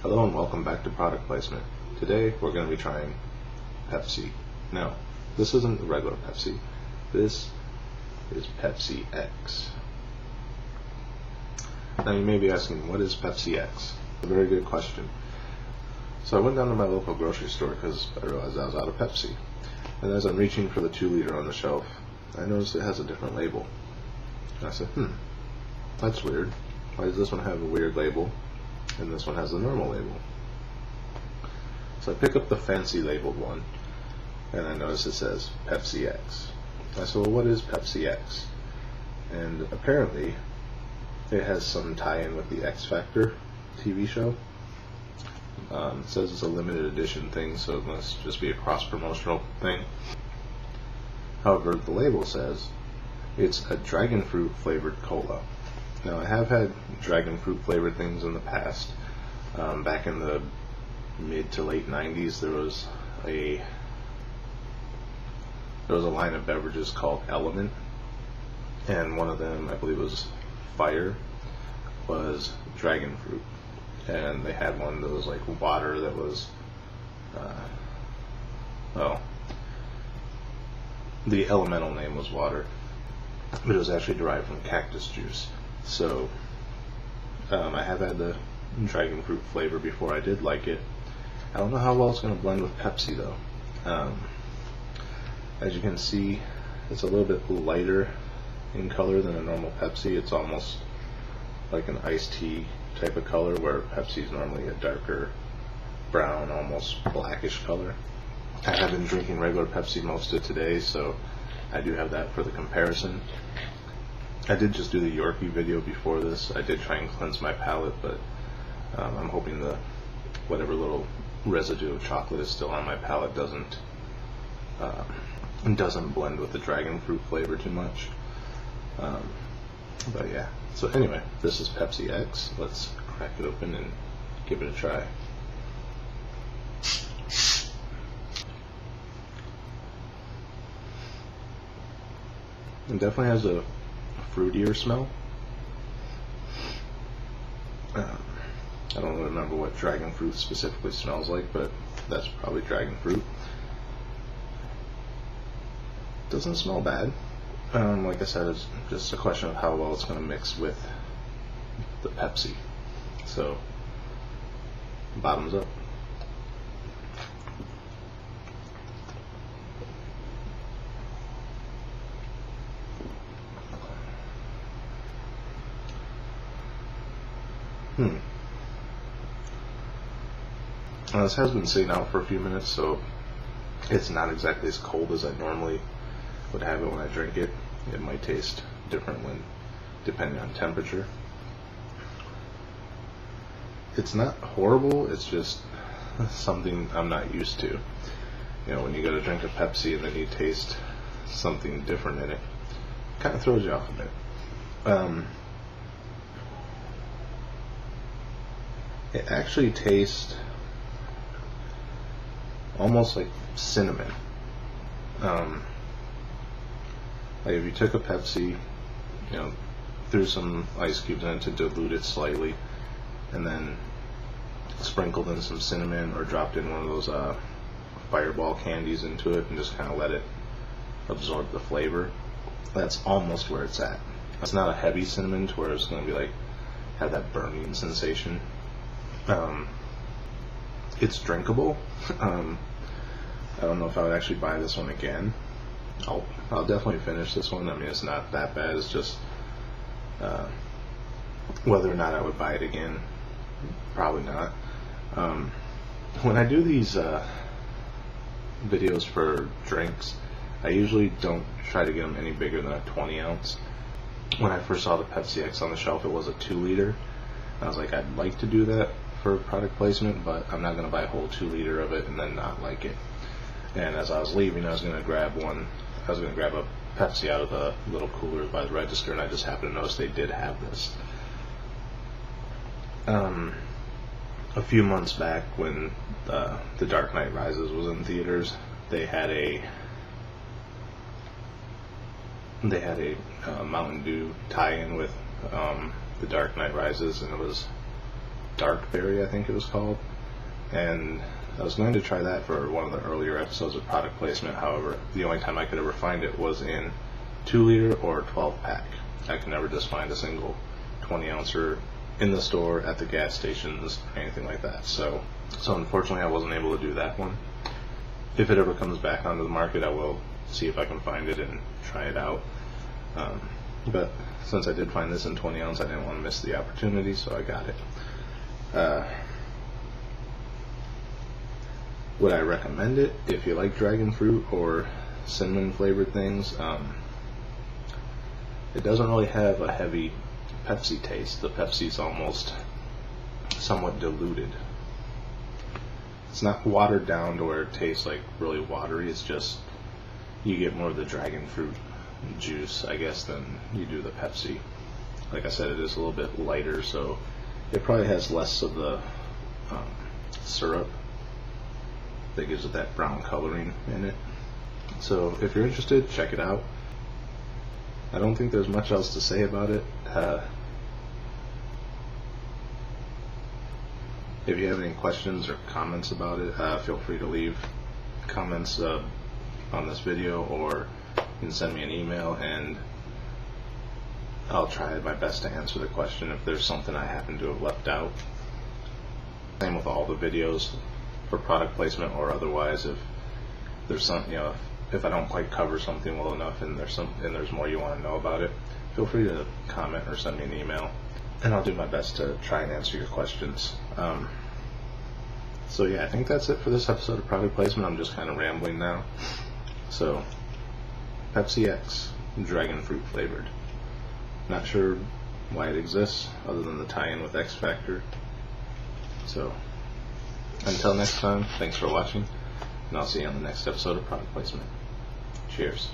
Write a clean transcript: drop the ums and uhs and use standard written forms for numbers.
Hello and welcome back to Product Placement. Today we're going to be trying Pepsi. Now, this isn't regular Pepsi. This is Pepsi X. Now you may be asking, what is Pepsi X? A very good question. So I went down to my local grocery store because I realized I was out of Pepsi. And as I'm reaching for the 2-liter on the shelf, I noticed it has a different label. And I said, that's weird. Why does this one have a weird label and this one has a normal label? So I pick up the fancy labeled one and I notice it says Pepsi X. I said, well, what is Pepsi X? And apparently it has some tie-in with the X Factor TV show. It says it's a limited edition thing, so it must just be a cross-promotional thing. However, the label says it's a dragon fruit flavored cola. Now, I have had dragon fruit flavored things in the past. Back in the mid to late 90s, there was a line of beverages called Element, and one of them, I believe, was Fire, was dragon fruit, and they had one that was like water that was, the elemental name was water, but it was actually derived from cactus juice. So I have had the dragon fruit flavor before. I did like it. I don't know how well it's going to blend with Pepsi though. As you can see, it's a little bit lighter in color than a normal Pepsi. It's almost like an iced tea type of color, where Pepsi is normally a darker brown, almost blackish color. I have been drinking regular Pepsi most of today, so I do have that for the comparison. I did just do the Yorkie video before this. I did try and cleanse my palate, but I'm hoping the whatever little residue of chocolate is still on my palate doesn't blend with the dragon fruit flavor too much. But yeah, so anyway, this is Pepsi X. Let's crack it open and give it a try. It definitely has a fruitier smell. I don't remember what dragon fruit specifically smells like, but that's probably dragon fruit. Doesn't smell bad. Like I said, it's just a question of how well it's going to mix with the Pepsi. So, bottoms up. This has been sitting out for a few minutes, so it's not exactly as cold as I normally would have it when I drink it. It might taste different when depending on temperature. It's not horrible, it's just something I'm not used to. You know, when you go to drink a Pepsi and then you taste something different in it, it kind of throws you off a bit. It actually tastes almost like cinnamon. Like if you took a Pepsi, you know, threw some ice cubes in it to dilute it slightly, and then sprinkled in some cinnamon or dropped in one of those fireball candies into it and just kind of let it absorb the flavor. That's almost where it's at. It's not a heavy cinnamon to where it's going to be like have that burning sensation. It's drinkable. I don't know if I would actually buy this one again. I'll definitely finish this one. I mean, it's not that bad. It's just whether or not I would buy it again, probably not. When I do these videos for drinks, I usually don't try to get them any bigger than a 20 ounce. When I first saw the Pepsi X on the shelf, it was a 2-liter. I was like, I'd like to do that for product placement, but I'm not going to buy a whole 2-liter of it and then not like it. And as I was leaving, I was going to grab a Pepsi out of the little cooler by the register, and I just happened to notice they did have this. A few months back, when The Dark Knight Rises was in theaters, they had a Mountain Dew tie-in with The Dark Knight Rises, and it was dark berry, I think it was called, and I was going to try that for one of the earlier episodes of product placement. However, the only time I could ever find it was in 2-liter or 12-pack. I could never just find a single 20-ouncer in the store, at the gas stations, anything like that. So unfortunately I wasn't able to do that one. If it ever comes back onto the market, I will see if I can find it and try it out. But since I did find this in 20 ounce, I didn't want to miss the opportunity, so I got it. Would I recommend it if you like dragon fruit or cinnamon flavored things? It doesn't really have a heavy Pepsi taste. The Pepsi's almost somewhat diluted. It's not watered down to where it tastes like really watery. It's just you get more of the dragon fruit juice, I guess, than you do the Pepsi. Like I said, it is a little bit lighter, so it probably has less of the syrup that gives it that brown coloring in it. So if you're interested, check it out. I don't think there's much else to say about it. If you have any questions or comments about it, feel free to leave comments on this video, or you can send me an email and I'll try my best to answer the question if there's something I happen to have left out. Same with all the videos for product placement or otherwise. If there's something, if I don't quite cover something well enough and there's more you want to know about it, feel free to comment or send me an email, and I'll do my best to try and answer your questions. So yeah, I think that's it for this episode of product placement. I'm just kind of rambling now. So, Pepsi X, dragon fruit flavored. Not sure why it exists other than the tie-in with X Factor. So, until next time, thanks for watching, and I'll see you on the next episode of product placement. Cheers.